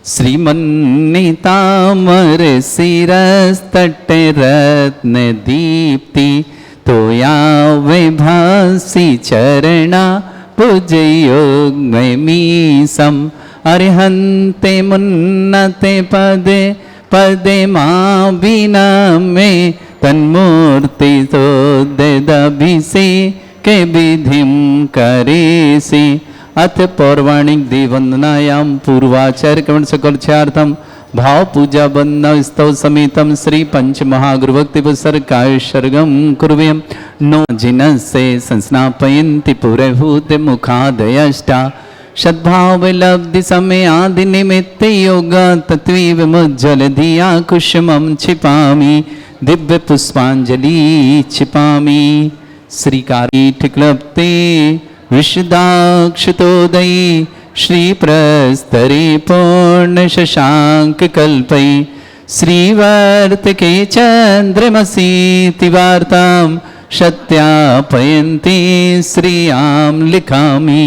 श्रीमन्नितामर शिरस्तटे रत्न दीप्ति तोया वैभासी चरणा पूजयोगमीसम अरिहन्ते मुन्नते पदे पदे मां बिना में तन्मूर्ति तो दभिषे के विधिम करेसि अथ पौर्वाणिक देववंदनायां पूर्वाचार्य कवण सकलचार्थम भाव पूजा बंदना स्तव समेतम श्री पंच महागुरुभक्ति पुस्तर काय सर्गम कुर्वेम नो जिनसे संस्नापयन्ति पुरहूत मुखादयष्टा सद्भाव लब्धि समय आदि निमित्त योग तत्वीव मुज्जल धिया कुसुमं छिपामि दिव्य पुष्पांजलि छिपामि श्रीकारीठ क्लप्ते विशदाक्षतोदयी श्रीप्रस्तरे पूर्ण शशांक कल्पै श्रीवर्तके चंद्रमसीति वार्तां सत्यापयन्ति श्रियां लिखामि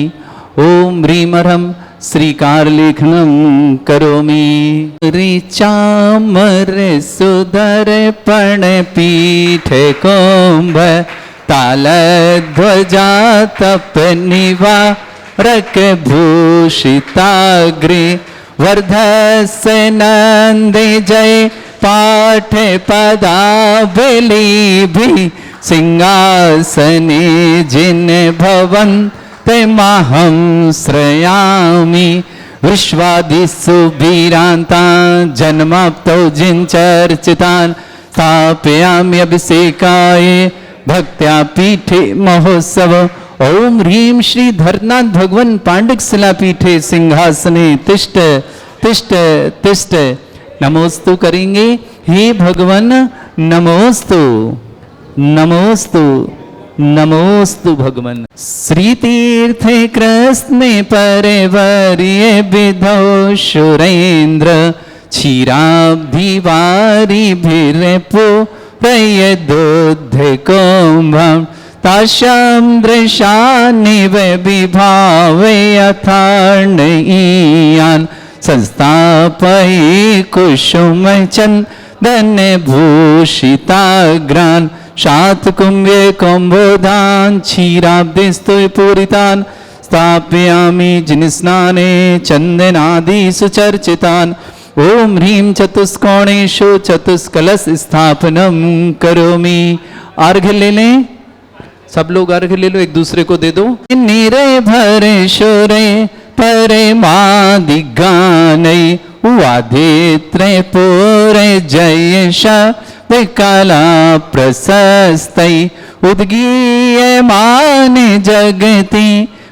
ओम ह्रीमरं श्रीकारलेखनं करोमि ऋचामर सुदर्पण पीठ कुंभ तालध्वजा तपनिवा रकभूषिताग्रे वर्धस्य नन्दे जय पाठ पदावलीभिः सिंहासने जिन भवन्ते माहं श्रयामि विश्वादिषु वीरान्तान् जन्माप्तौ जिनचर्चितान् स्थापयामि अभिषेकाय भक्त्या पीठे महोत्सव ओम ह्रीं श्री धरनाथ भगवान पांडिक शिला पीठे सिंहासने तिष्ठ तिष्ठ तिष्ठ नमोस्तु करेंगे। हे भगवान नमोस्तु नमोस्तु नमोस्तु भगवान। श्री तीर्थे कृष्णे परवर्य विधौ सुरेन्द्र क्षीराब्धिवारी भिरपु प्रयदोद्धकुम्भं तासां दृशानिव विभावे यथार्णयीयान् संस्थापये कुसुमचन्दनभूषिताग्रान् शातकुम्भे कुम्भोधान् क्षीराब्धिस्तु पूरितान् स्थापयामि जिनस्नाने चन्दनादिषु चर्चितान् ओम ह्रीं चतुष्कोणेषु चतुष्कलश स्थापनम करोमि। अर्घ्य ले लें सब लोग, अर्घ्य ले लो, एक दूसरे को दे दो। निरे भरे शोरे परे मादिगानै वादित्रे पूरे जयश कला प्रशस्तै उद्गीयमान जगति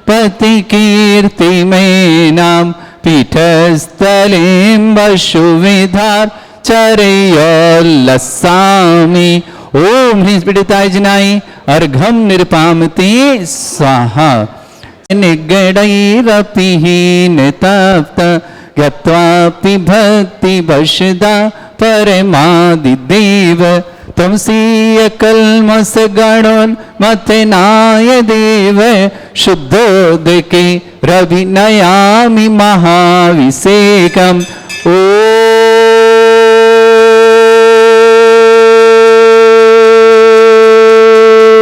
पति कीर्ति में नाम पीठस्थलीं वसुविधार चरयोल्लसामि ओम ह्रीं पीडिताय जिनाय अर्घं निर्पामति स्वाहा निगडैरपि हीनतप्त गत्वापि भक्ति वशदा परमादिदेव त्वमसीय कल्मष गणोन्मथनाय देव शुद्धोदके रविनयामि महाभिषेकम्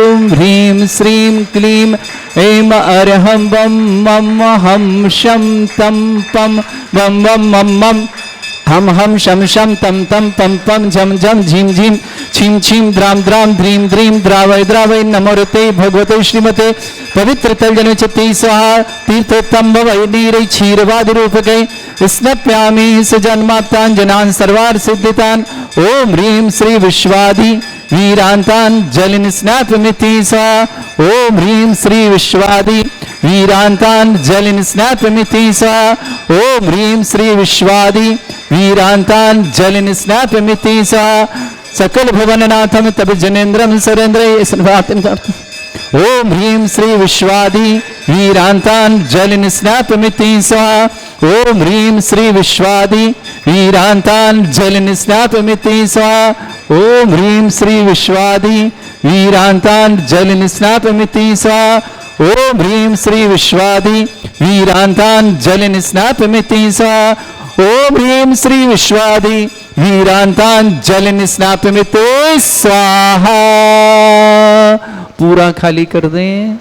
ओम ह्रीं श्रीं क्लीं ऐं अरहं वं मं हं शं तं पं वं वं मं मं हम हम शम शम तम तम पम पम झम झम झीम झीम छीम छीम द्राम द्राम ध्रीम ध्रीम द्रावय द्रावय नमोरते भगवते श्रीमते पवित्र तलजन चित्ती स्वाहा तीर्थोत्तम भवै नीरै क्षीरवादि रूपके स्नप्यामि सुजन्माप्तान् जनान् सर्वार्थ सिद्धितान् ओम ह्रीं श्री विश्वादि वीरान्तान् जलिन स्नापमिति स्वाहा ओम ह्रीं श्री विश्वादि वीरान्तान् जलिन स्नापमिति स्वाहा ओम ह्रीं श्री विश्वादि वीरान्तान् जलिन स्नापमिति स्वाहा सकल भुवननाथं तब जनेन्द्रं सुरेन्द्रै ओम ह्रीं श्री विश्वादि वीरान्तान् जलिन स्नापमिति स्वाहा ओम ह्रीं श्री विश्वादि वीरान्तान् जलिन स्नापमिति स्वाहा ओम ह्रीं श्री विश्वादि वीरान्तान् जलिन स्नापमिति स्वाहा ओम ह्रीं श्री विश्वादि वीरान्तान् जलिन स्नापमिति स्वाहा ओम ह्रीं श्री विश्वादि वीरांतांजलि स्नापमिते स्वाहा। पूरा खाली कर दें।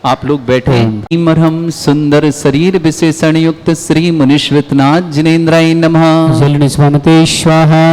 आप लोग बैठे। मरहम सुंदर शरीर विशेषण युक्त श्री मुनीश्वरनाथ जिनेन्द्राय नमः। जलनि स्वामते स्वाहा।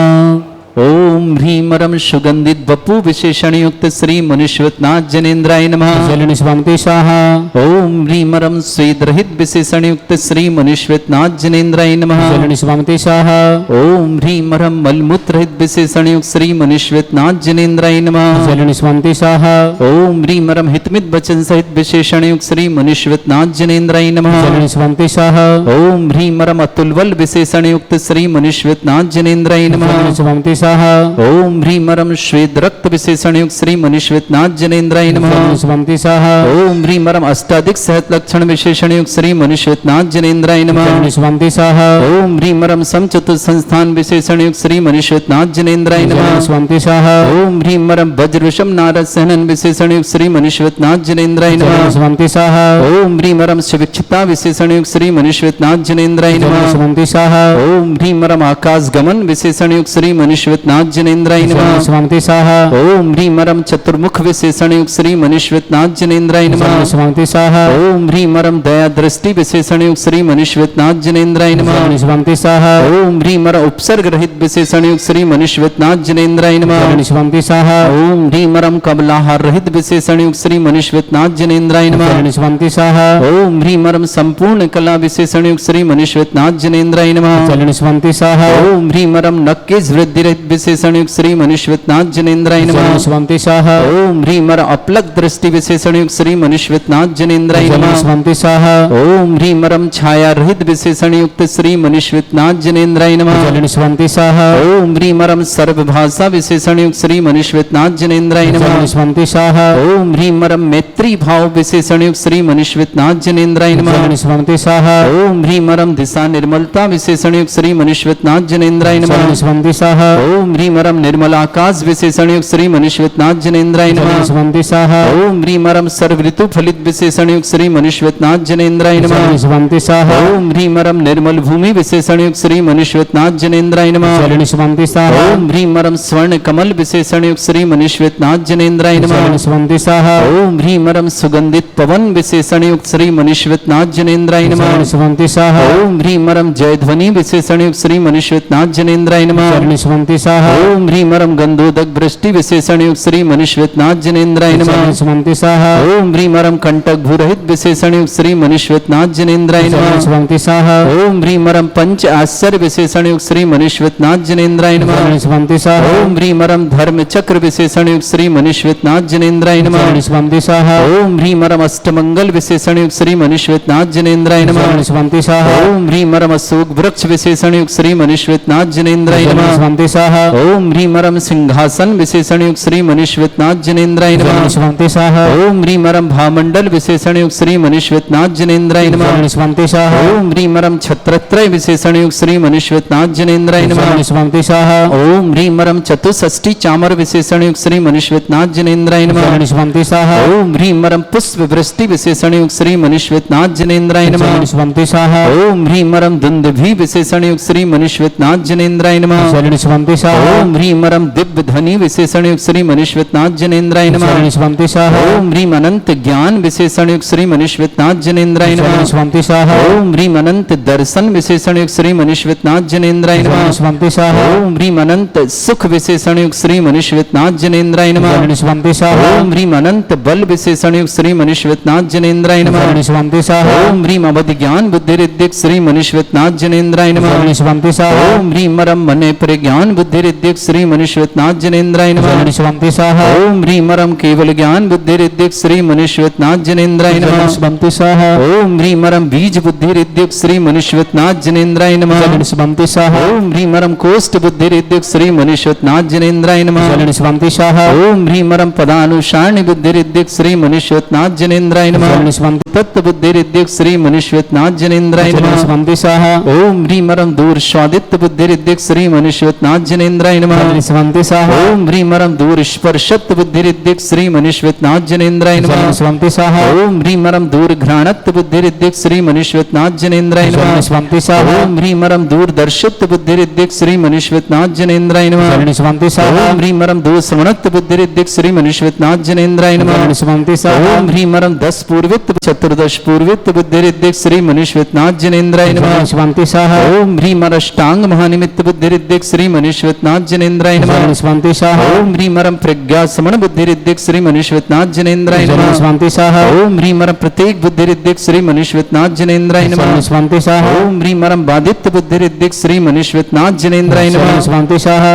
ओम ह्रीमरम सुगंधित बपू विशेषण युक्त श्री मुनीश्वरनाथ जिनेन्द्राय नमः। जलनि स्वामते स्वाहा। ओम ह्रीमरम स्वेद रहित विशेषण युक्त श्री मुनीश्वरनाथ जिनेन्द्राय नमः। जलनि स्वामते स्वाहा। ओम ह्रीमरम मलमूत्र रहित विशेषण युक्त श्री मुनीश्वरनाथ जिनेन्द्राय नमः। जलनि स्वामते स्वाहा। ओम ह्रीमरम हितमित वचन सहित विशेषण युक्त श्री मुनीश्वरनाथ जिनेन्द्राय नमः। जलनि स्वामते स्वाहा। ओम ह्रीमरम अतुलबल विशेषण युक्त श्री मुनीश्वरनाथ जिनेन्द्राय नमः। जलनि स्वामते स्वाहा। ओम ह्रीमरम श्वेत रक्त विशेषण युक्त श्री मुनीश्वरनाथ जिनेन्द्राय नमः। जलनि स्वामते स्वाहा। ओम ह्रीमरम अष्टाधिक सहत लक्षण विशेषण युक्त श्री मुनीश्वरनाथ जिनेन्द्राय नमः। जलनि स्वामते स्वाहा। ओम ह्रीमरम समचतुर संस्थान विशेषण युक्त श्री मुनीश्वरनाथ जिनेन्द्राय नमः। जलनि स्वामते स्वाहा। ओम ह्रीमरम वज्रविषम नारद सहनन विशेषण युक्त श्री मुनीश्वरनाथ जिनेन्द्राय जलनि नमः। स्वामते स्वाहा। ओम ह्रीमरम शिविक्षिता विशेषण युक्त श्री मुनीश्वरनाथ जिनेन्द्राय जलनि नमः। स्वामते स्वाहा। ओम ह्रीमरम आकाश गमन विशेषण युक्त श्री मुनीश्वरनाथ जिनेन्द्राय नमः। जलनि स्वामते स्वाहा। ओम ह्रीमरम चतुर्मुख विशेषण युक्त श्री मुनीश्वरनाथ जिनेन्द्राय नमः। जलनि स्वामते स्वाहा। ओम ह्रीमरम दया दृष्टि विशेषण युक्त श्री मुनीश्वरनाथ जिनेन्द्राय नमः। जलनि स्वामते स्वाहा। ओम ह्रीमरम उपसर्ग रहित विशेषण युक्त श्री मुनीश्वरनाथ जिनेन्द्राय नमः। जलनि स्वामते स्वाहा। ओम ह्रीमरम कमलाहार रहित विशेषण युक्त श्री मुनीश्वरनाथ जिनेन्द्राय नमः। जलनि स्वामते स्वाहा। ओम ह्रीमरम संपूर्ण कला विशेषण युक्त श्री मुनीश्वरनाथ जिनेन्द्राय नमः। जलनि स्वामते स्वाहा। ओम ह्रीमरम नक्केश वृद्धि रहित विशेषण युक्त श्री मुनीश्वरनाथ जिनेन्द्राय नमः। जलनि स्वामते स्वाहा। ओम ह्रीमरम अपलक दृष्टि विशेषण युक्त श्री मुनीश्वरनाथ जिनेन्द्राय जलनि नमः। स्वामते स्वाहा। ओम ह्रीमरम छाया रहित विशेषण युक्त श्री मुनीश्वरनाथ जिनेन्द्राय नमः। जलनि स्वामते स्वाहा। ओम ह्रीमरम सर्वभाषा विशेषण युक्त श्री मुनीश्वरनाथ जिनेन्द्राय नमः। जलनि स्वामते स्वाहा। ओम ह्रीमरम मैत्री भाव विशेषण युक्त श्री मुनीश्वरनाथ जिनेन्द्राय नमः। जलनि स्वामते स्वाहा। ओम ह्रीमरम दिशा निर्मलता विशेषण युक्त श्री मुनीश्वरनाथ जिनेन्द्राय नमः। जलनि स्वामते स्वाहा। ओम ह्रीमरम निर्मल आकाश विशेषण युक्त श्री मुनीश्वरनाथ जिनेन्द्राय जलनि नमः। स्वामते स्वाहा। ओम ह्रीमरम सर्व ऋतु फलित विशेषण युक्त श्री मुनीश्वरनाथ जिनेन्द्राय नमः। जलनि स्वामते स्वाहा। ओम ह्रीमरम निर्मल भूमि विशेषण युक्त श्री मुनीश्वरनाथ जिनेन्द्राय नमः। जलनि स्वामते स्वाहा। ओम ह्रीमरम स्वर्ण कमल विशेषण युक्त श्री मुनीश्वरनाथ जिनेन्द्राय नमः। जलनि स्वामते स्वाहा। ओम ह्रीमरम सुगंधित पवन विशेषण युक्त श्री मुनीश्वरनाथ जिनेन्द्राय नमः। जलनि स्वामते स्वाहा। ओम ह्रीमरम जयध्वनि विशेषण युक्त श्री मुनीश्वरनाथ जिनेन्द्राय नमः। जलनि स्वामते स्वाहा। ओम ह्रीमरम गंधोदक वृष्टि विशेषण युक्त श्री मुनीश्वरनाथ जिनेन्द्राय नमः। जलनि स्वामते स्वाहा। ओम ह्रीमरम कंटक भूरहित विशेषण युक्त श्री मुनीश्वरनाथ जिनेन्द्राय जलनि नमः। स्वामते स्वाहा। ओम ह्रीमरम पंच आश्चर्य विशेषण युक्त श्री मुनीश्वरनाथ जिनेन्द्राय नमः। जलनि स्वामते स्वाहा। ओम ह्रीमरम धर्म चक्र विशेषण युक्त श्री मुनीश्वरनाथ जिनेन्द्राय नमः। जलनि स्वामते स्वाहा। ओम ह्रीमरम अष्टमंगल विशेषण युक्त श्री मुनीश्वरनाथ जिनेन्द्राय नमः। जलनि स्वामते स्वाहा। ओम ह्रीमरम अशोक वृक्ष विशेषण युक्त श्री मुनीश्वरनाथ जिनेन्द्राय जलनि नमः। स्वामते स्वाहा। ओम ह्रीमरम सिंहासन विशेषण युक्त श्री मुनीश्वरनाथ जिनेन्द्राय नमः। जलनि स्वामते स्वाहा। ओम ह्रीमरम भामंडल विशेषण युक्त श्री मुनीश्वरनाथ जिनेन्द्राय नमः। जलनि स्वामते स्वाहा। ओम ह्रीमरम छत्रत्रय विशेषण युक्त श्री मुनीश्वरनाथ जिनेन्द्राय नमः। जलनि स्वामते स्वाहा। ओम ह्रीमरम चतुष्षष्टि चामर विशेषण युक्त श्री मुनीश्वरनाथ जिनेन्द्राय नमः। जलनि स्वामते स्वाहा। ओम ह्रीमरम पुष्प वृष्टि विशेषण युक्त श्री मुनीश्वरनाथ जिनेन्द्राय नमः। जलनि स्वामते स्वाहा। ओम ह्रीमरम दुंदुभि विशेषण युक्त श्री मुनीश्वरनाथ जिनेन्द्राय नमः। जलनि स्वामते स्वाहा। ओम ह्रीमरम दिव्य धनी विशेषण युक्त श्री मुनीश्वरनाथ जिनेन्द्राय नमः। जलनि स्वामते स्वाहा। ओम ह्रीम अनंत ज्ञान विशेषण युक्त श्री मुनीश्वरनाथ जिनेन्द्राय नमः। जलनि स्वामते स्वाहा। ओम ह्रीम अनंत दर्शन विशेषण युक्त श्री मुनीश्वरनाथ जिनेन्द्राय नमः। जलनि स्वामते स्वाहा। ओम ह्रीम अनंत सुख विशेषण युक्त श्री मुनीश्वरनाथ जिनेन्द्राय नमः। जलनि स्वामते स्वाहा। ओम ह्रीम अनंत बल विशेषण युक्त श्री मुनीश्वरनाथ जिनेन्द्राय नमः। जलनि स्वामते स्वाहा। ओम ह्रीम अवधि ज्ञान बुद्धि रिद्धिक श्री मुनीश्वरनाथ जिनेन्द्राय नमः। जलनि स्वामते स्वाहा। ओम ह्रीमरम मने प्रज्ञान बुद्धि रिद्धिक श्री मुनीश्वरनाथ जिनेन्द्राय नमः। जलनि स्वामते स्वाहा। ओम ह्रीमरम केवल ज्ञान बुद्धि रिद्धिक श्री मुनीश्वरनाथ जिनेन्द्राय नमः। जलनि स्वामते स्वाहा। ओम ह्रीमरम बीज बुद्धि रिद्धिक श्री मुनीश्वरनाथ जिनेन्द्राय नमः। जलनि स्वामते स्वाहा। ओम ह्रीमरम कोष्ठ बुद्धि रिद्धिक श्री मुनीश्वरनाथ जिनेन्द्राय नमः। जलनि स्वामते स्वाहा। ओम ह्रीमरम पदानुसारणी बुद्धि रिद्धिक श्री मुनीश्वरनाथ जिनेन्द्राय नमः। जलनि स्वामते तत्व बुद्धि रिद्धिक श्री मुनीश्वरनाथ जिनेन्द्राय जलनि नमः। स्वामते स्वाहा। ओम ह्रीमरम दूर स्वादित्य बुद्धि रिद्धिक श्री मुनीश्वरनाथ जनेन्द्राय नमः जलनि स्वन्ति सः ओम ह्रीं मरम दूर स्पर्शत बुद्धिरिद्धिक श्री मनीश्वतनाथ जनेन्द्राय नमः जलनि स्वन्ति सः ओम ह्रीं मरम दूर घ्राणत बुद्धिरिद्धिक श्री मनीश्वतनाथ जनेन्द्राय नमः जलनि स्वन्ति सः ओम ह्रीं मरम दूर दर्शित बुद्धिरिद्धिक श्री मनीश्वतनाथ जनेन्द्राय नमः जलनि स्वन्ति सः ओम ह्रीं मरम दूर श्रवणत बुद्धिरिद्धिक श्री मनीश्वतनाथ जनेन्द्राय नमः जलनि स्वन्ति सः ओम ह्रीं मरम 10 पूर्वित चतुर्दश पूर्वित बुद्धिरिद्धिक श्री मनीश्वतनाथ जनेन्द्राय नमः जलनि स्वन्ति सः ओम ह्रीं मर अष्टांग महानिमित्त बुद्धिरिद्धिक श्री मनीश्वतनाथ जनेन्द्राय नमः जलनि स्वन्ति सः ओम ह्रीं मरम प्रज्ञा समन बुद्धिरिद्धिक श्री मनीश्वतनाथ जनेन्द्राय जलनि नमः स्वन्ति सः ओम ह्रीं मरम प्रत्येक बुद्धिरिद्धिक श्री मनीश्वतनाथ जनेन्द्राय नमः जलनि स्वन्ति सः ओम ह्रीं मरम बाधित बुद्धिरिद्धिक श्री मनीश्वतनाथ जनेन्द्राय जलनि नमः स्वन्ति सः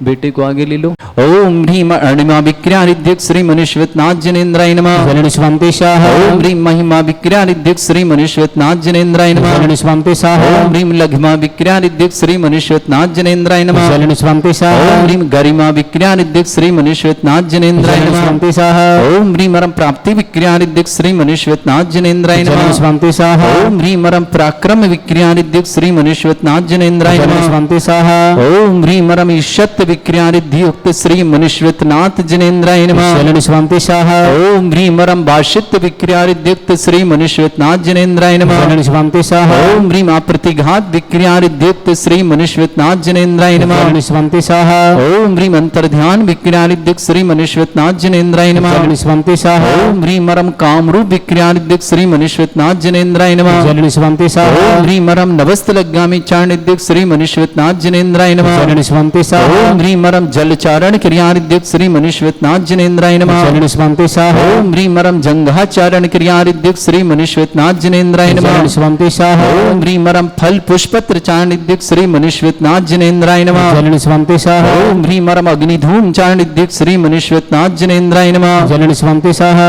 बेटे को आगे ले लो ओम ह्रीं अणिमा विक्रियानिधिक श्री मनीश्वतनाथ जनेन्द्राय नमः जलनि स्वन्ति सः ओम ह्रीं महिमा विक्रियानिधिक श्री मनीश्वतनाथ जनेन्द्राय नमः जलनि स्वन्ति सः ओम ह्रीं लघिमा विक्रियानिधिक श्री मनीश्वतनाथ जनेन्द्राय नमः जलनि स्वन्ति सः ओम ह्रीं गरिमा विक्रियानिधिक श्री मनीश्वतनाथ जनेन्द्राय जलनि नमः स्वन्ति सः ओम ह्रीं मरम प्राप्ति विक्रियानिधिक श्री मनीश्वतनाथ जनेन्द्राय जलनि नमः स्वन्ति सः ओम ह्रीं मरम पराक्रम विक्रियानिधिक श्री मनीश्वतनाथ जनेन्द्राय जलनि नमः स्वन्ति सः ओम ह्रीं मरम ईशत विक्रियानिधि युक्त श्री मनीश्वतनाथ जनेन्द्राय नमः जलनि स्वन्ति सः ओम ह्रीं मरम भाषित विक्रियानिधियुक्त श्री मनीश्वतनाथ जनेन्द्राय नमः जलनि स्वन्ति सः ओम ह्रीं अप्रतिघात विक्रियानिधियुक्त श्री मनीश्वतनाथ जनेन्द्राय नमः जलनि स्वन्ति सः ओम ह्रीं अंतर्ध्यान विक्रियानिधियुक्त श्री मनीश्वतनाथ जनेन्द्राय नमः जलनि स्वन्ति सः ओम ह्रीं मरम कामरूप विक्रियानिधियुक्त श्री मनीश्वतनाथ जनेन्द्राय नमः जलनि स्वन्ति सः ओम ह्रीं मरम नवस्तलगामी चारणिधियुक्त श्री मनीश्वतनाथ जनेन्द्राय नमः जलनि स्वन्ति सः ओम ह्रीं मरम जलचारण क्रियानिधियुक्त श्री मनीश्वतनाथ जनेन्द्राय नमः जलनि स्वन्ति सः ओम ह्रीं मरम जंघाचारण क्रियानिधियुक्त श्री मनीश्वतनाथ जनेन्द्राय नमः जलनि स्वन्ति सः ओम ह्रीं मरम फल पुष्पत्र चारणिधियुक्त श्री मनीश्वतनाथ जनेन्द्राय नमः जलनि स्वन्ति सः ओम ह्रीं मरम अग्निधूम चारणिधियुक्त श्री मनीश्वतनाथ जनेन्द्राय नमः जलनि स्वन्ति सः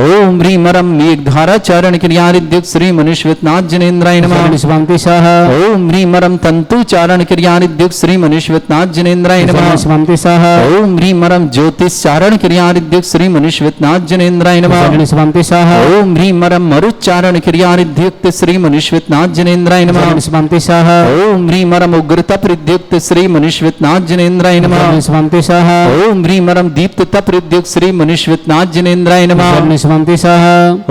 ओम ह्रीं मरम मेघधारा चारण क्रियानिधियुक्त श्री मनीश्वतनाथ जनेन्द्राय नमः जलनि स्वन्ति सः ओम ह्रीं मरम तंतु चारण क्रियानिधियुक्त श्री मनीश्वतनाथ जनेन्द्राय नमः जलनि स्वन्ति सः ओम ह्रीं मरम ज्योतिष चारण क्रियानिधियुक्त श्री मनीश्वतनाथ जनेन्द्राय नमः जलनि स्वन्ति सः ओम ह्रीं मरम मरुच्चारण क्रियानिधियुक्त श्री मनीश्वतनाथ जनेन्द्राय नमः जलनि स्वन्ति सः ओम ह्रीं मरम उग्रता प्रद्युक्त श्री मनीश्वतनाथ जनेन्द्राय नमः जलनि स्वन्ति सः ओम ह्रीं मरम दीप्तता प्रद्युक्त श्री मनीश्वतनाथ जनेन्द्राय नमः जलनि स्वन्ति सः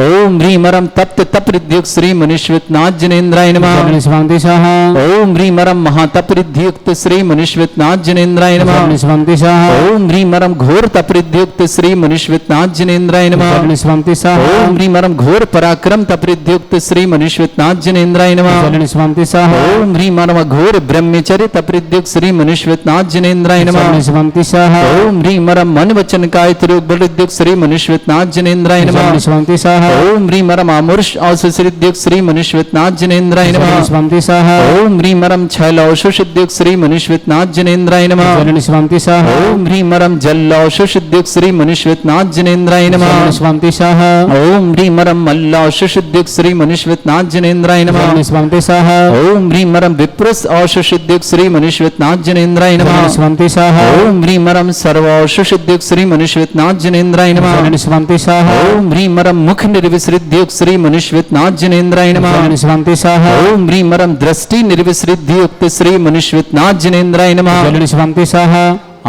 ओम ह्रीं मरम तप्त तप्रद्युक्त श्री मनीश्वतनाथ जनेन्द्राय नमः जलनि स्वन्ति सः ओम ह्रीं मरम महातप्रद्युक्त श्री मनीश्वतनाथ जनेन्द्राय नमः जलनि स्वन्ति सः ओम ह्रीं मरम घोर तप्रद्युक्त श्री मनीश्वतनाथ जनेन्द्राय नमः जलनि स्वन्ति सः ओम ह्रीं मरम घोर पराक्रम तप्रद्युक्त श्री मनीश्वतनाथ जनेन्द्राय नमः जलनि स्वन्ति सः ओम ह्रीं मरम घोर ब्रह्मचर्य तप्रद्युक्त श्री मनीश्वतनाथ जनेन्द्राय नमः जलनि स्वन्ति सः ओम ह्रीं मरम मन वचन काय प्रद्युक्त श्री मनीश्वतनाथ जनेन्द्राय नमः जलनि स्वन्ति सः ओम ह्रीं मरम आमुष औषधिद्युक्त श्री मनीश्वतनाथ जनेन्द्राय नमः जलनि स्वन्ति सः ओम ह्रीं मरम छैलौषुषिद्युक्त श्री मनीश्वतनाथ जनेन्द्राय नमः जलनि स्वन्ति सः ओम ह्रीं मरम जल्लौषुषिद्युक्त श्री मनीश्वतनाथ जनेन्द्राय नमः जलनि स्वन्ति सः ओम ह्रीं मरम मल्लौषुषिद्युक्त श्री मनीश्वतनाथ जनेन्द्राय नमः जलनि स्वन्ति सः ओम ह्रीं मरम विप्रस औषुषिद्युक्त श्री मनीश्वतनाथ जनेन्द्राय नमः जलनि स्वन्ति सः ओम ह्रीं मरम सर्वौषुषिद्युक्त श्री मनीश्वतनाथ जनेन्द्राय नमः जलनि स्वन्ति सः ओम ह्रीं मरम मुख निर्विसृद्युक्त श्री मनीश्वतनाथ जनेन्द्राय नमः जलनि स्वन्ति सः ओम ह्रीं मरम दृष्टि निर्विसृद्युक्त श्री मनीश्वतनाथ जनेन्द्राय नमः जलनि स्वन्ति सः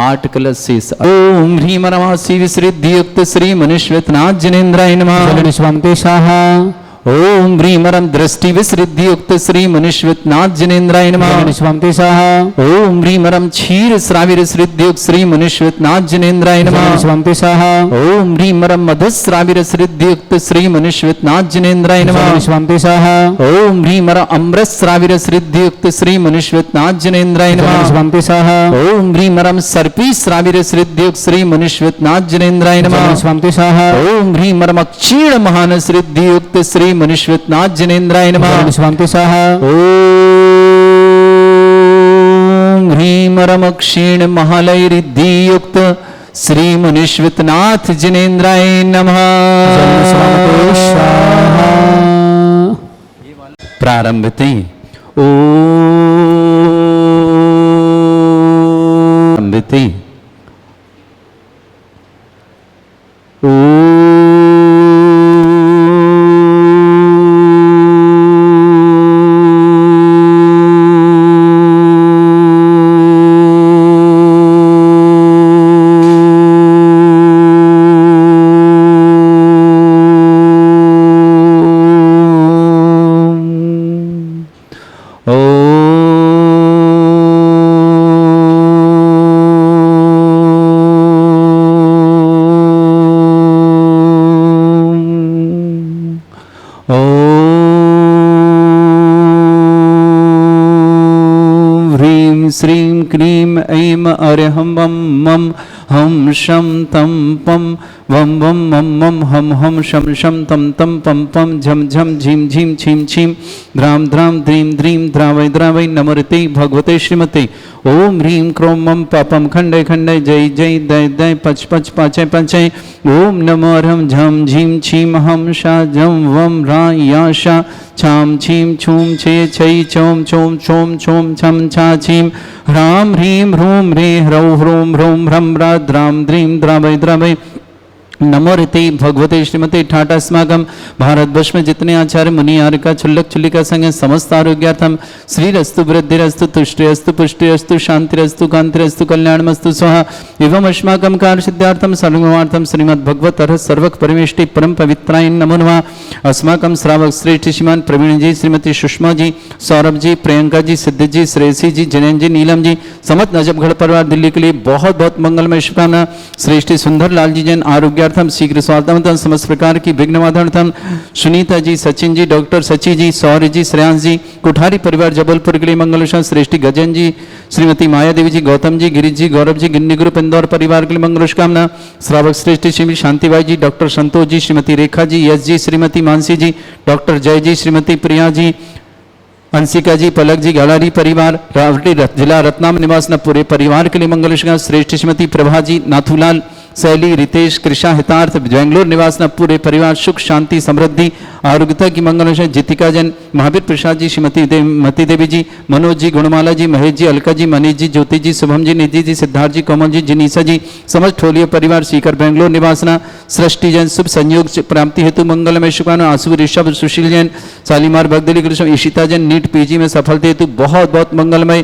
8 कलश शेष ओम ह्रीं मरम आसी विसृद्युक्त श्री मनीश्वतनाथ जनेन्द्राय नमः जलनि स्वन्ति सः ओम ह्रीं मरम दृष्टि विसृद्युक्त श्री मनीश्वतनाथ जनेन्द्राय नमः जलनि स्वन्ति सः ओम ह्रीं मरम क्षीर श्राविर श्रीद्युक्त श्री मनीश्वतनाथ जनेन्द्राय नमः जलनि स्वन्ति सः ओम ह्रीं मरम मधुश्राविर श्रीद्युक्त श्री मनीश्वतनाथ जनेन्द्राय नमः जलनि स्वन्ति सः ओम ह्रीं मरम अमृत श्राविर श्रीद्युक्त श्री मनीश्वतनाथ जनेन्द्राय जलनि नमः स्वन्ति सः ओम ह्रीं मरम सर्पी श्राविर श्रीद्युक्त श्री मनीश्वतनाथ जनेन्द्राय नमः जलनि स्वन्ति सः ओम ह्रीं मरम क्षीण महान श्रीद्युक्त श्री मनीश्वतनाथ जनेन्द्राय नमः जलनि स्वन्ति सः ओम ह्रीं मरम क्षीण महालयरिद्धियुक्त श्री मनीश्वतनाथ जनेन्द्राय नमः जलनि स्वन्ति सः प्रारंभते प्रारंभते श्रीं क्लीं ऐं अरहं वं मं हं शं तं पं वं वं मं मं हं हं शं शं तं तं पं पं झं झं झीं झीं छीं छीं द्रां द्रां द्रीं द्रीं द्रावै द्रावै नमोते भगवते श्रीमते ओम ह्रीं क्रों मं पापं खण्डे खण्डे जय जय दय दय पच पच पाचय पाचय ओम नमो ह्रं झं झीं छीं हं शा झं वं ह्रां या शा छां छीं छूं छे छै चौं चौं छौं छौं छं छा छीं ह्रां ह्रीं ह्रूं ह्रे ह्रौं ह्रूं ह्रौं ह्रं ह्रा द्रां द्रीं द्रावै द्रावै नमो रीते भगवते श्रीमते ठाटा अस्माकं भारतवर्ष में जितने आचार्य मुनि आर्य छुल्लक छुल्लिका संग समस्त आरोग्यार्थम श्रीरस्तु वृद्धिरस्तु तुष्टिरस्तु पुष्टिरस्तु शांतिरस्तु कांतिरस्तु कल्याणमस्तु स्वाहा एवं अस्माकं कार्य सिद्धार्थम सर्वमार्थम श्रीमद् भगवत अर्थ सर्वक परमेष्टि परम पवित्राय नमो नमः अस्माकं श्रावक श्रेष्ठ श्रीमान प्रवीण जी श्रीमती सुषमा जी सौरभ जी प्रियंका जी सिद्धि जी श्रेयसी जी जैन जी नीलम जी समस्त नजफगढ़ परिवार दिल्ली के लिए बहुत बहुत मंगलमय शुभकामना श्रेष्ठ सुंदर लाल जी जैन आरोग्य शीघ्र स्वास्थ्यम समस्त प्रकार की विघ्नवाधनर्थम सुनीता जी सचिन जी डॉक्टर सची जी सौर्य जी श्रेयांश जी कुठारी परिवार जबलपुर के लिए मंगलशा श्रेष्ठी गजन जी श्रीमती माया देवी जी गौतम जी गिरीश जी गौरव जी गिन्नी ग्रुप इंदौर परिवार के लिए मंगलकामना श्रावक श्रेष्ठी श्रीमती शांतिबाई जी डॉक्टर संतोष जी श्रीमती रेखा जी यश जी श्रीमती मानसी जी डॉक्टर जय जी श्रीमती प्रिया जी अंशिका जी पलक जी गालारी परिवार रावटी जिला रत्नाम निवास न पूरे परिवार के लिए मंगलशा श्रेष्ठ श्रीमती प्रभा जी नाथूलाल शैली रितेश कृषा हितार्थ बेंगलोर निवास न पूरे परिवार सुख शांति समृद्धि आरोग्यता की मंगलशा जितिका जैन महावीर प्रसाद जी श्रीमती मती देवी जी मनोज जी गुणमाला जी महेश जी अलका जी मनीष जी ज्योति जी शुभम जी निधि जी सिद्धार्थ जी कोमल जी जिनीसा जी समस्त ठोलिया परिवार सीकर बेंगलोर निवासना सृष्टि जैन शुभ संयोग प्राप्ति हेतु मंगलमय शुभाना आंसू ऋषभ सुशील जैन शालीमार भगदली कृष्ण ईशिता जैन नीट पीजी में सफलता हेतु बहुत बहुत मंगलमय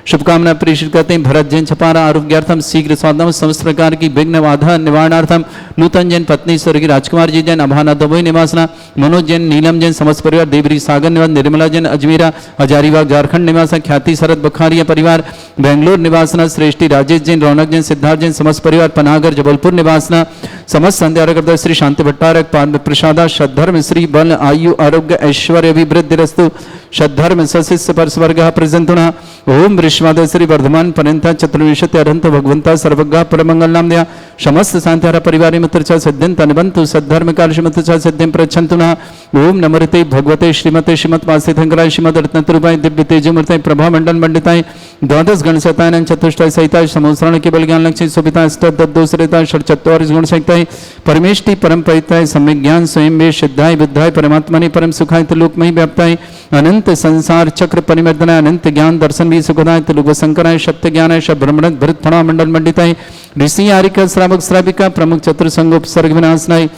शुभकामना प्रेषित करते हैं भरत जैन छपारा आरोग्यार्थम शीघ्र स्वास्थ्यम समस्त प्रकार की विघ्न बाधा निवारणार्थम नूतन जैन पत्नी स्वर्गीय राजकुमार जी जैन अभाना दबोई निवासना मनोज जैन नीलम जैन समस्त परिवार देवरी सागर निवास निर्मला जैन अजमेरा हजारीबाग झारखंड निवासा ख्याति शरद बखारिया परिवार बेंगलोर निवासना श्रेष्ठी राजेश जैन रौनक जैन सिद्धार्थ जैन समस्त परिवार पनागर जबलपुर निवासना समस्त संध्यारकर्ता श्री शांति भट्टारक पाद प्रसादा सद्धर्म श्री बल आयु आरोग्य ऐश्वर्य अभिवृद्धिरस्तु सद्धर्म सशिष्य परस्वर्ग प्रजंतुना ओम विश्वाद श्री वर्धमान पर्यंत चतुर्विशति अरहंत भगवंता सर्वज्ञ परमंगल नाम दया समस्त शांतिहारा परिवार मित्र सद्यंत अनुबंतु सद्धर्म काल श्रीमत सद्यम प्रच्छंतुना ओम नमृते भगवते श्रीमते श्रीमत वासिथंकराय श्रीमद रत्नतुरूपाय दिव्य तेजमूर्ताय प्रभा मंडल मंडिताय द्वादश गण सतायन चतुष्टय सहिताय समोसरण केवल ज्ञान लक्ष्य सुभिता अष्टदोषरिताय षट्चत्वारिश गुण सहिताय परमेष्टि परम पवित्राय सम्यक ज्ञान स्वयं वे सिद्धाय बुद्धाय परमात्मने परम सुखाय त्रिलोकमयी व्याप्ताय अनंत संसार चक्र परिमर्दनाय अनंत ज्ञान दर्शन भी सुखदाय त्रिलोक शंकराय सत्य ज्ञानाय शब्रह्मण भरत फणा मंडल मंडिताय ऋषि आरिका श्रावक श्राविका प्रमुख चतुर्संगोपसर्ग विनाशनाय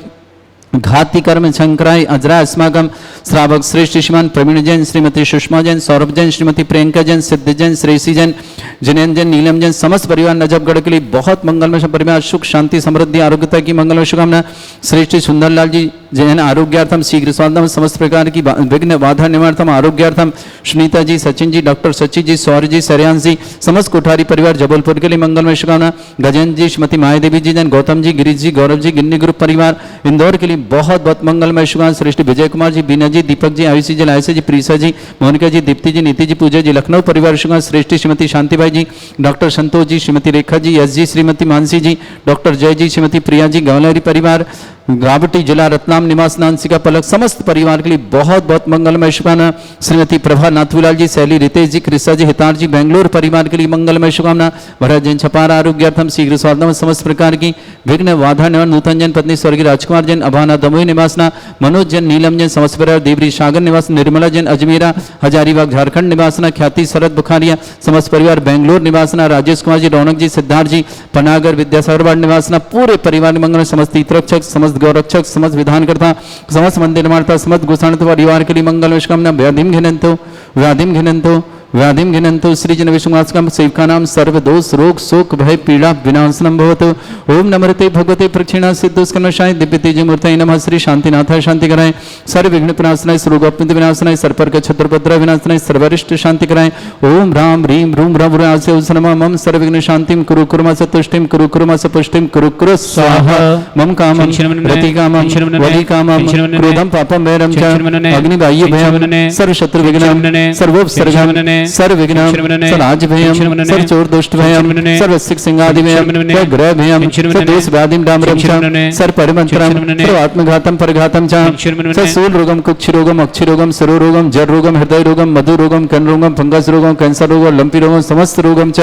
घाती कर्म शंकराय अजरा अस्माकम श्रावक श्रेष्ठ श्रीमान प्रवीण जैन श्रीमती सुषमा जैन सौरभ जैन श्रीमती प्रियंका जैन सिद्ध जैन श्रेयसी जैन जिनेन्द्र जैन नीलम जैन समस्त परिवार नजफगढ़ के लिए बहुत मंगलमय परिवार सुख शांति समृद्धि आरोग्यता की मंगलमय शुभकामना श्रेष्ठ सुंदरलाल जी जैन आरोग्यार्थम शीघ्र स्वास्थ्यम समस्त प्रकार की विघ्न बाधा निवार्थम आरोग्यार्थम सुनीता जी सचिन जी डॉक्टर सची जी सौर्य जी श्रेयांश जी समस्त कोठारी परिवार जबलपुर के लिए मंगलमय शुभकामना गजेंद्र जी श्रीमती माया देवी जी जैन गौतम जी गिरीश जी गौरव जी गिन्नी ग्रुप परिवार इंदौर के लिए बहुत बहुत मंगलमय शुभकामना श्रेष्ठ विजय कुमार जी बीना जी दीपक जी आयुषी जी लायसा जी प्रीसा जी मोनिका जी दीप्ति जी नीति जी पूजा जी लखनऊ परिवार शुभकामना श्रेष्ठ श्रीमती शांतिबाई जी डॉक्टर संतोष जी श्रीमती रेखा जी यश जी श्रीमती मानसी जी डॉक्टर जय जी श्रीमती प्रिया जी गौलरी परिवार रावटी जिला रत्नाम निवास नांसिका पलक समस्त परिवार के लिए बहुत बहुत मंगलमय शुभकामना श्रीमती प्रभा नाथूलाल जी शैली रितेश जी कृष्णा जी हितार जी बेंगलोर परिवार के लिए मंगलमय शुभकामना भरत जैन छपारा आरोग्यार्थम शीघ्र स्वास्थ्यम समस्त प्रकार की विघ्न बाधा निवारण नूतन जैन पत्नी स्वर्गीय राजकुमार जैन अभाना दमोई निवासना मनोज जैन नीलम जैन समस्त परिवार देवरी सागर निवास निर्मला जैन अजमेरा हजारीबाग झारखंड निवासना ख्याति शरद बुखारिया समस्त परिवार बेंगलोर निवासना राजेश कुमार जी रौनक जी सिद्धार्थ जी पनागर विद्यासागर निवासना पूरे परिवार मंगल समस्त तीर्थरक्षक समस्त गौरक्षक समस्त विधानकर्ता समस्त मंदिर निर्माता समस्त गोसाण परिवार के लिए मंगल शुभकामना व्याधिम घिनंतो व्याधिम घिनंतो श्रीजन विष्णुवासकम सेवकानां सर्वदोष रोग शोक भय पीड़ा विनाशनम भवतु ओम नमृते भगवते प्रक्षिणा सिद्धोस्कर्मशाय दिव्य तेजमूर्तये नमः श्री शांतिनाथाय शांति कराय सर्व विघ्न विनाशनाय सर्वगोपनिध विनाशनाय सर्पर्क छत्रपत्र विनाशनाय सर्वरिष्ट शांति कराय ओम राम ह्रीं ह्रूं रवरासे उस्नमा मम सर्व विघ्न शांतिम कुरु कुर्मा सतुष्टिम कुरु कुर्मा सपुष्टिम कुरु कुरु स्वाहा मम कामं रति कामं वली कामं क्रोधं पापं वैरं च अग्निबाह्य भयं सर्व शत्रु विघ्नं सर्वोपसर्गं सर्वविघ्नं सर्वराज्यभयं सर्वचोरदुष्टभयं सर्वसिक्सिंहादिभयं सर्वग्रहभयं सर्वदोषव्याधिं डाम्बरं च सर्वपरिमन्त्रं सर्वात्मघातं परघातं च सर्वशूलरोगं कुक्षिरोगं अक्षिरोगं सरोरोगं जररोगं हृदयरोगं मधुरोगं कण्रोगं फंगसरोगं कैंसररोगं लंपीरोगं समस्त रोगं च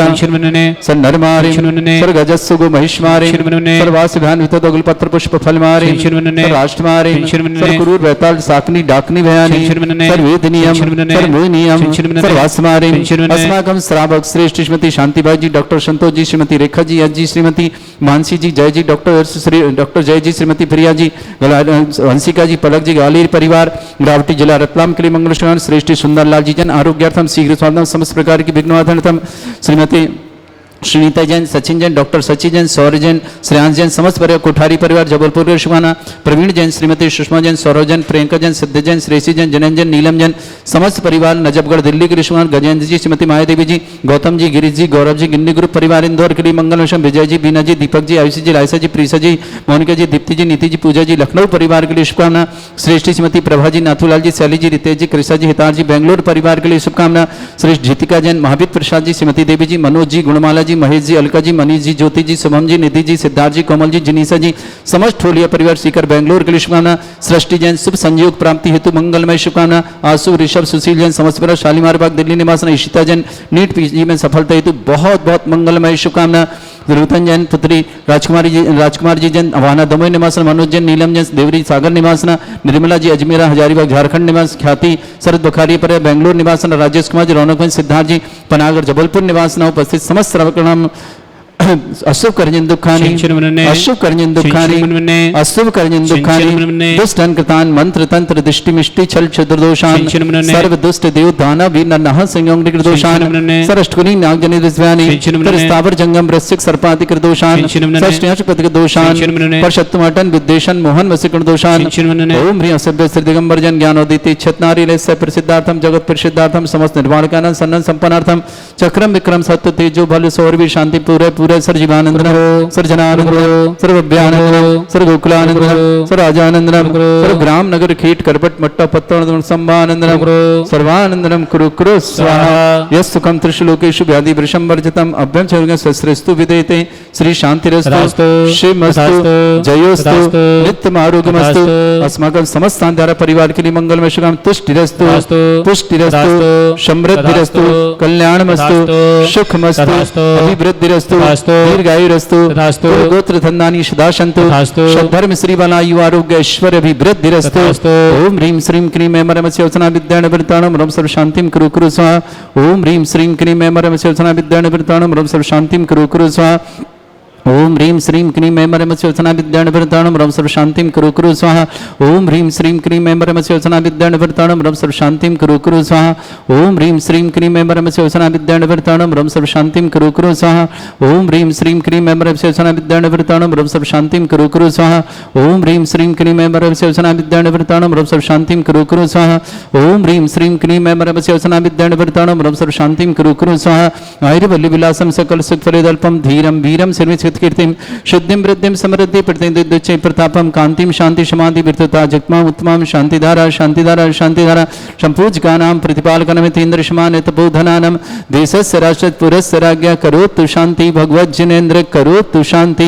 सर्वनरमारिं सर्वगजस्सुगो महिष्मारिं सर्ववासिभ्यान् विततोगुलपत्रपुष्पफलमारिं सर्वराष्ट्रमारिं सर्वकुरूर वैताल साकनी डाकनी भयानि सर्ववेदनीयं सर्वमोहनीयं सर्वास्मारिं अस्माकं श्रावक श्रेष्ठ श्रीमती शांतिबाई जी, डॉक्टर संतोष जी, श्रीमती रेखा जी, यश जी, श्रीमती मानसी जी, जय जी, डॉक्टर जय जी, श्रीमती प्रिया जी, हंसिका जी, पलक जी, ग्वालियर परिवार, ग्रावटी जिला रतलाम के लिए मंगल श्रेष्ठ सुंदरलाल जी जन आरोग्यार्थम शीघ्र स्वास्थ्यम समस्त प्रकार की विघ्नवाधनतम श्रीमती श्रीनीता जैन, सचिन जैन, डॉक्टर सची जैन, सौर्य जैन, श्रेयांश जैन, समस्त परिवार कोठारी परिवार जबलपुर के शुभाना, प्रवीण जैन, श्रीमती सुषमा जैन, सौरव जैन, प्रियंका जैन, सिद्ध जैन, श्रेषी जैन, जनन जैन, नीलम जैन, समस्त परिवार नजफगढ़ दिल्ली के शुभान, गजेंद्र जी, श्रीमती माया देवी जी, गौतम जी, गिरीश जी, गौरव जी, गिन्नी ग्रुप परिवार इंदौर के लिए मंगल विषम, विजय जी, बीना जी, दीपक जी, आयुषी जी, लाइसा जी, प्रीसा जी, मोनिका जी, दीप्ति जी, नीति जी, पूजा जी, लखनऊ परिवार के लिए शुभकामना, श्रेष्ठी श्रीमती प्रभा जी, नाथूलाल जी, शैली जी, रितेश जी, कृष्णा जी, हितार जी, बेंगलोर परिवार के लिए शुभकामना, श्रेष्ठ जीतिका जैन, महावीर प्रसाद जी, श्रीमती देवी जी, मनोज जी, गुणमाला जी, महेश जी, अलका जी, मनीष जी, ज्योति जी, शुभम जी, निधि जी, सिद्धार्थ जी, कोमल जी, जनीसा जी, समस्त ठोलिया परिवार सीकर बेंगलोर के लिए शुभकामना, सृष्टि जैन, शुभ संयोग प्राप्ति हेतु मंगलमय शुभकामना, आशु ऋषभ सुशील जैन, समस्त परिवार शालीमार बाग दिल्ली निवास, ईशिता जैन नीट पीजी में सफलता हेतु बहुत बहुत मंगलमय शुभकामना, रुतन जैन पुत्री राजकुमार जी जैन अवाना दमोई निवास, मनोज जैन, नीलम जैन, देवरी सागर निवास, निर्मला जी, अजमेरा हजारीबाग झारखंड निवास, ख्याति शरद बखारी पर बेंगलोर निवास, राजेश कुमार जी, रौनक सिद्धार्थ जी, पनागर जबलपुर निवास, उपस्थित समस्त श्रवण अशुभ करजन दुखानि अशुभ करजन दुखानि अशुभ करजन दुखानि दुष्ट कृतान मंत्र तंत्र दृष्टि मिष्टि छल छद्र दोषान सर्व दुष्ट देव दानव वीर नरह संयोग दोषान सरष्टकुनि नागजनि दिव्यानि स्थावर जंगम वृश्चिक सर्पादि दोषान षष्ठ्याशपति दोषान परशत्तमटन विद्वेषण मोहन वसिकण दोषान ओम ह्रीं असभ्य श्री दिगंबर जन ज्ञानोदिति छतनारी लेस्य प्रसिद्धार्थम जगत प्रसिद्धार्थम समस्त निर्वाणकानंद सन्नन संपन्नार्थम चक्रम विक्रम सत्य तेजो बल सौरवी शांति पूरे पूरे सर्वजीवानंद सर्वजनानंद सर्वभ्यानंद सर्वगोकुलानंद सर्वराजानंदनम सर्वग्राम नगर खेट करपट मट्टा पत्तन संभानंदनम सर्वानंदनम कुरु कुरु स्वाहा यस् सुखम त्रिशलोकेषु व्याधि वृषम वर्जितम अभ्यं चौर्ग सस्रेस्तु विदेते श्री शांतिरस्तु शिवमस्तु जयोस्तु नित्यम आरोग्यमस्तु अस्माकं समस्त धारा परिवार के लिए मंगलमय शुभम तुष्टिरस्तु पुष्टिरस्तु समृद्धिरस्तु कल्याणमस्तु सुखमस्तु अभिवृद्धिरस्तु दीर्घायुरस्तु गोत्र धन्दानी सदा सन्तु धर्म श्री बलायु आरोग्य ऐश्वर्य अभिवृद्धिरस्तु ओम ह्रीं श्रीं क्लीं ऐमरमस्य वचना विद्याण वृताणं रम सर्व शांतिं कुरु कुरु स्वाहा ओम ह्रीं श्रीं क्लीं ऐमरमस्य वचना विद्याण वृताणं रम सर्व शांतिं कुरु कुरु स्वाहा ओम ह्रीं श्रीं क्लीं ऐमरमस्य वचना विद्याण वृताणं रम सर्व शांतिं कुरु कुरु स्वाहा ओम ह्रीं श्रीं क्लीं ऐमरमस्य वचना विद्याण वृताणं रम सर्व शांतिं कुरु कुरु स्वाहा ओम ह्रीं श्रीं क्लीं ऐमरमस्य वचना विद्याण वृताणं रम सर्व शांतिं कुरु कुरु स्वाहा ओम ह्रीं श्रीं क्लीं ऐमरमस्य वचना विद्याण वृताणं रम सर्व शांतिं कुरु कुरु स्वाहा ओम ह्रीं श्रीं क्लीं ऐमरमस्य वचना विद्याण वृताणं रम सर्व शांतिं कुरु कुरु स्वाहा ओम ह्रीं श्रीं क्लीं ऐमरमस्य वचना विद्याण वृताणं रम सर्व शांतिं कुरु कुरु स्वाहा आयुर्वल्ली विलासं सकल सुखफलदल्पं धीरं वीरं सर्वचित् कीर्तिं शुद्धिं वृद्धिं समृद्धि प्रतिदिच्चै प्रतापं कांतिं शांति समाधि विरतता जगमा उत्तमां शांतिधारा शांतिधारा शांतिधारा संपूज्यकानां प्रतिपालकनमितीन्द्रशमान् तपोधनानं देशस्य राष्ट्रस्य पुरस्य राज्ञा करोतु शांति भगवज्जनेन्द्र करोतु शांति।